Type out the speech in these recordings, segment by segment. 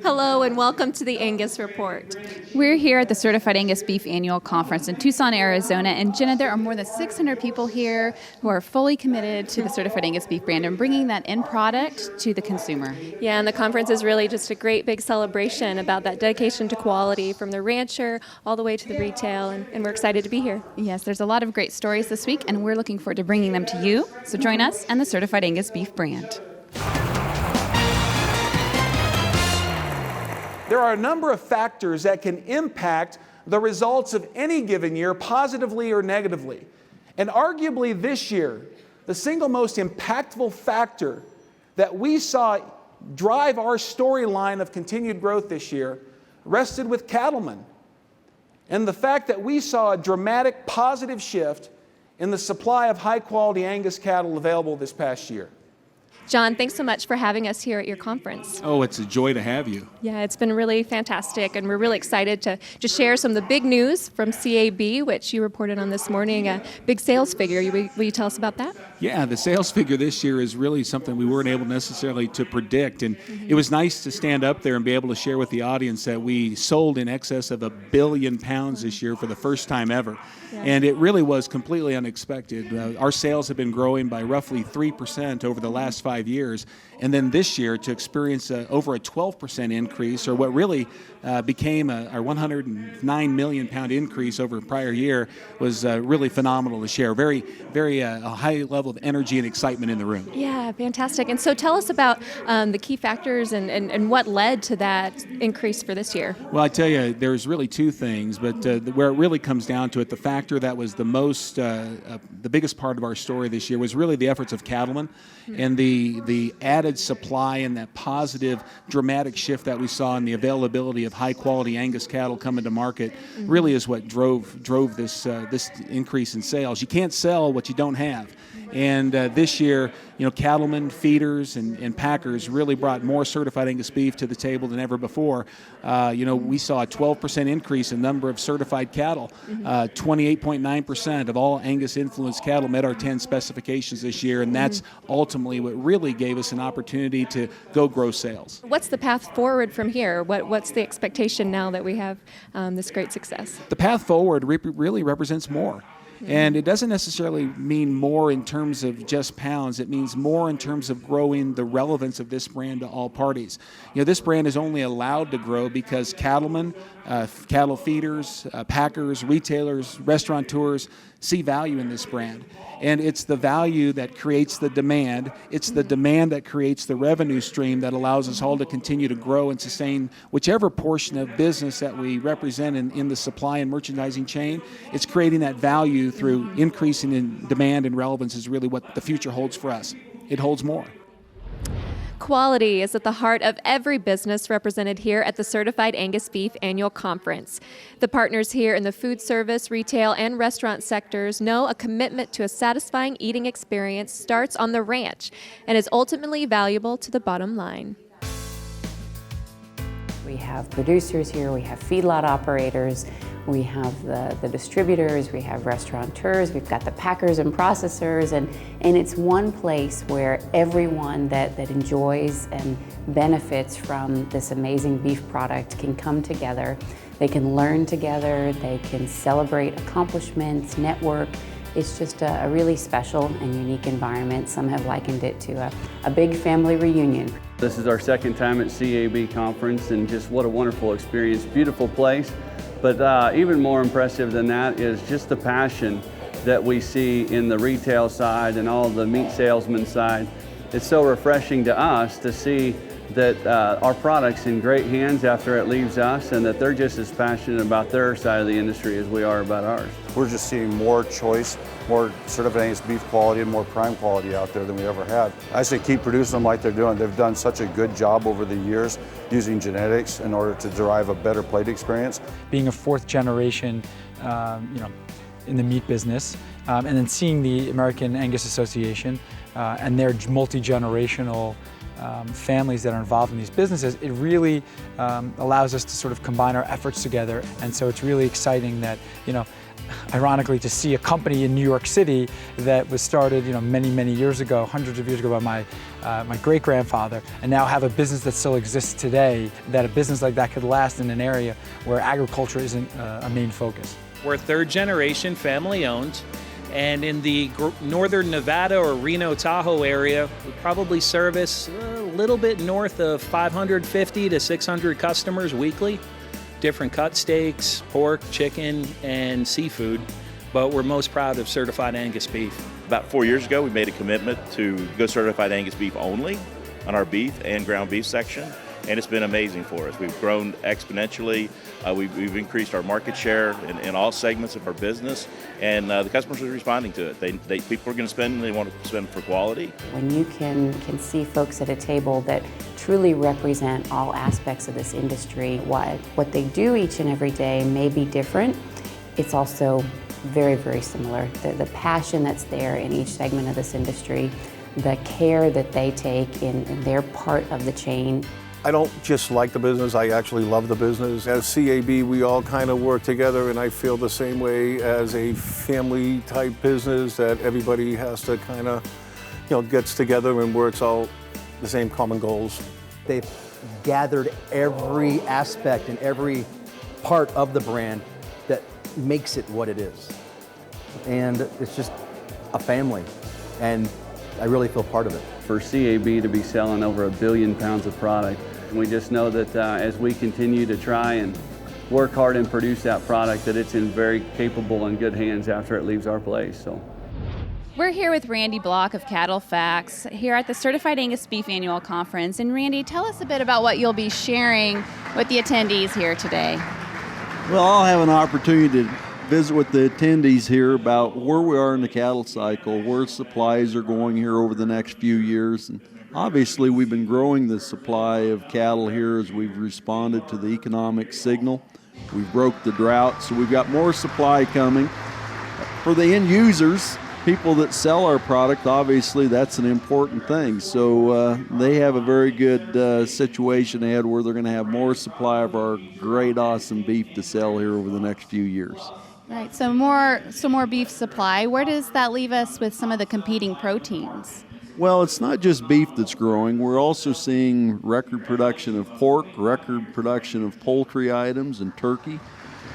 Hello and welcome to the Angus Report. We're here at the Certified Angus Beef Annual Conference in Tucson, Arizona. And Jenna, there are more than 600 people here who are fully committed to the Certified Angus Beef brand and bringing that end product to the consumer. Yeah, and the conference is really just a great big celebration about that dedication to quality from the rancher all the way to the retail, and we're excited to be here. Yes, there's a lot of great stories this week, and we're looking forward to bringing them to you. So join us and the Certified Angus Beef brand. There are a number of factors that can impact the results of any given year positively or negatively. And arguably this year, the single most impactful factor that we saw drive our storyline of continued growth this year rested with cattlemen. And the fact that we saw a dramatic positive shift in the supply of high-quality Angus cattle available this past year. John, thanks so much for having us here at your conference. Oh, it's a joy to have you. Yeah, it's been really fantastic, and we're really excited to share some of the big news from CAB, which you reported on this morning, a big sales figure. Will you tell us about that? Yeah, the sales figure this year is really something we weren't able necessarily to predict, and it was nice to stand up there and be able to share with the audience that we sold in excess of 1 billion pounds this year for the first time ever. Yeah. And it really was completely unexpected. Our sales have been growing by roughly 3% over the last 5 years. And then this year to experience over a 12% increase, or what really became our 109 million pound increase over a prior year, was really phenomenal to share. Very, very a high level of energy and excitement in the room. Yeah, fantastic. And so tell us about the key factors and what led to that increase for this year. Well, I tell you, there's really two things, but where it really comes down to it, the factor that was the most, the biggest part of our story this year was really the efforts of cattlemen and the added supply and that positive, dramatic shift that we saw in the availability of high-quality Angus cattle coming to market really is what drove this increase in sales. You can't sell what you don't have. And this year, cattlemen, feeders, and packers really brought more certified Angus beef to the table than ever before. We saw a 12% increase in number of certified cattle. 28.9% of all Angus-influenced cattle met our 10 specifications this year, and that's ultimately what really gave us an opportunity to go grow sales. What's the path forward from here? What's the expectation now that we have this great success? The path forward really represents more. And it doesn't necessarily mean more in terms of just pounds. It means more in terms of growing the relevance of this brand to all parties. This brand is only allowed to grow because cattlemen, cattle feeders, packers, retailers, restaurateurs see value in this brand. And it's the value that creates the demand. It's the demand that creates the revenue stream that allows us all to continue to grow and sustain whichever portion of business that we represent in the supply and merchandising chain. It's creating that value through increasing in demand and relevance is really what the future holds for us. It holds more. Quality is at the heart of every business represented here at the Certified Angus Beef Annual Conference. The partners here in the food service, retail, and restaurant sectors know a commitment to a satisfying eating experience starts on the ranch and is ultimately valuable to the bottom line. We have producers here, we have feedlot operators, we have the distributors, we have restaurateurs, we've got the packers and processors, and it's one place where everyone that enjoys and benefits from this amazing beef product can come together. They can learn together, they can celebrate accomplishments, network. It's just a really special and unique environment. Some have likened it to a big family reunion. This is our second time at CAB conference, and just what a wonderful experience. Beautiful place. But even more impressive than that is just the passion that we see in the retail side and all the meat salesman side. It's so refreshing to us to see that our product's in great hands after it leaves us, and that they're just as passionate about their side of the industry as we are about ours. We're just seeing more choice, more certified Angus beef quality, and more prime quality out there than we ever had. I say keep producing them like they're doing. They've done such a good job over the years using genetics in order to derive a better plate experience. Being a fourth generation, in the meat business, and then seeing the American Angus Association and their multi-generational families that are involved in these businesses, it really allows us to sort of combine our efforts together. And so it's really exciting that, ironically, to see a company in New York City that was started, many years ago, hundreds of years ago by my great-grandfather, and now have a business that still exists today, that a business like that could last in an area where agriculture isn't a main focus. We're third generation, family owned, and in the northern Nevada or Reno Tahoe area, we probably service a little bit north of 550 to 600 customers weekly. Different cut steaks, pork, chicken, and seafood, but we're most proud of Certified Angus Beef. About 4 years ago, we made a commitment to go Certified Angus Beef only on our beef and ground beef section, and it's been amazing for us. We've grown exponentially. We've increased our market share in all segments of our business, and the customers are responding to it. People are going to spend, and they want to spend for quality. When you can see folks at a table that truly represent all aspects of this industry, what they do each and every day may be different. It's also very, very similar. The passion that's there in each segment of this industry, the care that they take in their part of the chain. I don't just like the business, I actually love the business. As CAB, we all kind of work together, and I feel the same way as a family type business, that everybody has to kind of, gets together and works all the same common goals. They've gathered every aspect and every part of the brand that makes it what it is. And it's just a family, and I really feel part of it. For CAB to be selling over 1 billion pounds of product, and we just know that as we continue to try and work hard and produce that product, that it's in very capable and good hands after it leaves our place. So. We're here with Randy Block of Cattle Facts here at the Certified Angus Beef Annual Conference. And Randy, tell us a bit about what you'll be sharing with the attendees here today. Well, I'll have an opportunity to visit with the attendees here about where we are in the cattle cycle, where supplies are going here over the next few years. And obviously, we've been growing the supply of cattle here as we've responded to the economic signal. We've broke the drought, so we've got more supply coming. For the end users, people that sell our product, obviously that's an important thing. So they have a very good situation ahead where they're going to have more supply of our great, awesome beef to sell here over the next few years. Right, so more beef supply. Where does that leave us with some of the competing proteins? Well, it's not just beef that's growing. We're also seeing record production of pork, record production of poultry items, and turkey.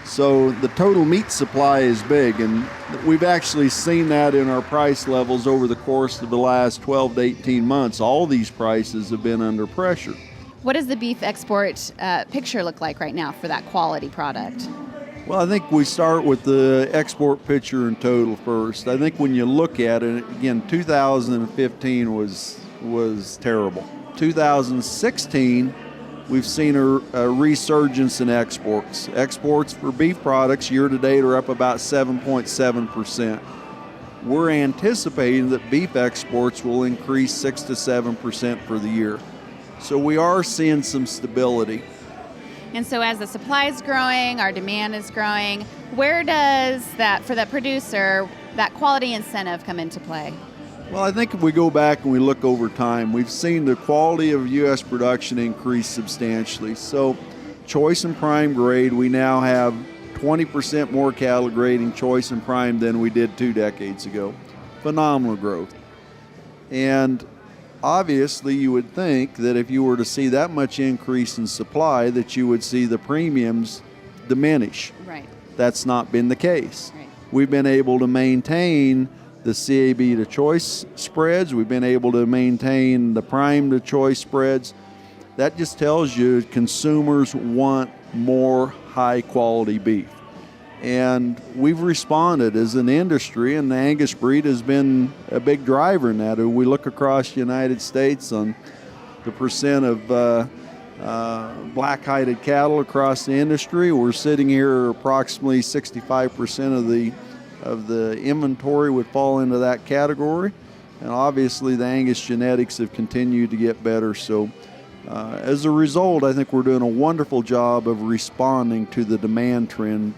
So the total meat supply is big, and we've actually seen that in our price levels over the course of the last 12 to 18 months. All these prices have been under pressure. What does the beef export picture look like right now for that quality product? Well, I think we start with the export picture in total first. I think when you look at it, again, 2015 was terrible. 2016, we've seen a resurgence in exports. Exports for beef products year-to-date are up about 7.7%. We're anticipating that beef exports will increase 6 to 7% for the year. So we are seeing some stability. And so as the supply is growing, our demand is growing, where does that, for the producer, that quality incentive come into play? Well, I think if we go back and we look over time, we've seen the quality of U.S. production increase substantially. So choice and prime grade, we now have 20% more cattle grading choice and prime than we did 2 decades ago. Phenomenal growth. And obviously, you would think that if you were to see that much increase in supply, that you would see the premiums diminish. Right. That's not been the case. Right. We've been able to maintain the CAB to choice spreads. We've been able to maintain the prime to choice spreads. That just tells you consumers want more high quality beef. And we've responded as an industry, and the Angus breed has been a big driver in that. We look across the United States on the percent of black-hided cattle across the industry. We're sitting here approximately 65% of the inventory would fall into that category. And obviously the Angus genetics have continued to get better. So as a result, I think we're doing a wonderful job of responding to the demand trend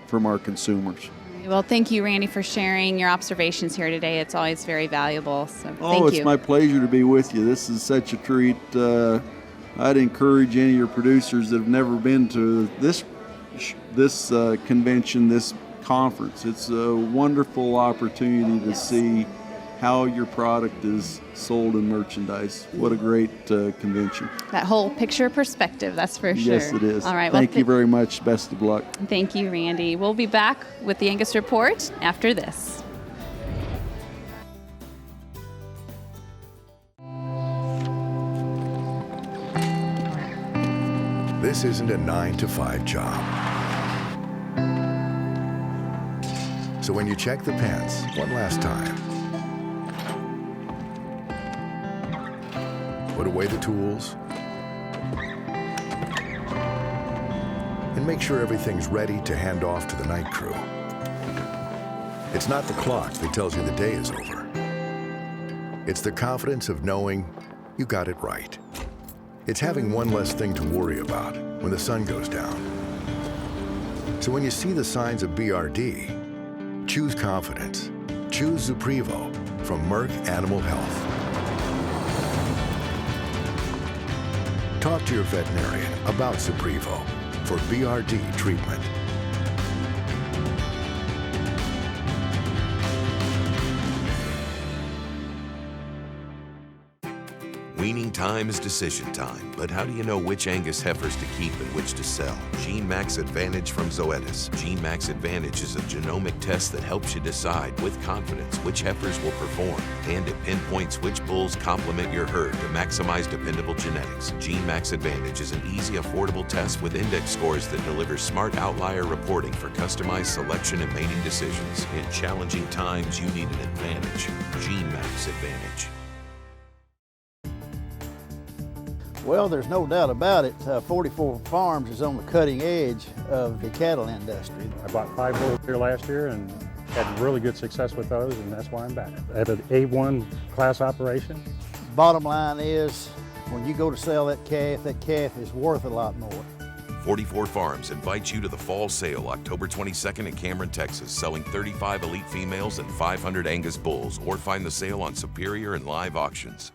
from our consumers. Well, thank you, Randy, for sharing your observations here today. It's always very valuable. So thank you. Oh, it's my pleasure to be with you. This is such a treat. I'd encourage any of your producers that have never been to this convention, this conference. It's a wonderful opportunity to see how your product is sold and merchandised. What a great convention. That whole picture perspective, that's for sure. Yes, it is. All right. Thank you very much. Best of luck. Thank you, Randy. We'll be back with the Angus Report after this. This isn't a 9-to-5 job. So when you check the pens one last time, put away the tools, and make sure everything's ready to hand off to the night crew. It's not the clock that tells you the day is over. It's the confidence of knowing you got it right. It's having one less thing to worry about when the sun goes down. So when you see the signs of BRD, choose confidence. Choose Zuprevo from Merck Animal Health. Talk to your veterinarian about Zuprevo for BRD treatment. Weaning time is decision time, but how do you know which Angus heifers to keep and which to sell? Gene Max Advantage from Zoetis. Gene Max Advantage is a genomic test that helps you decide with confidence which heifers will perform, and it pinpoints which bulls complement your herd to maximize dependable genetics. Gene Max Advantage is an easy, affordable test with index scores that deliver smart outlier reporting for customized selection and mating decisions. In challenging times, you need an advantage. Gene Max Advantage. Well, there's no doubt about it. 44 Farms is on the cutting edge of the cattle industry. I bought 5 bulls here last year and had really good success with those, and that's why I'm back. I have an A1 class operation. Bottom line is, when you go to sell that calf is worth a lot more. 44 Farms invites you to the fall sale October 22nd in Cameron, Texas, selling 35 elite females and 500 Angus bulls, or find the sale on Superior and Live Auctions.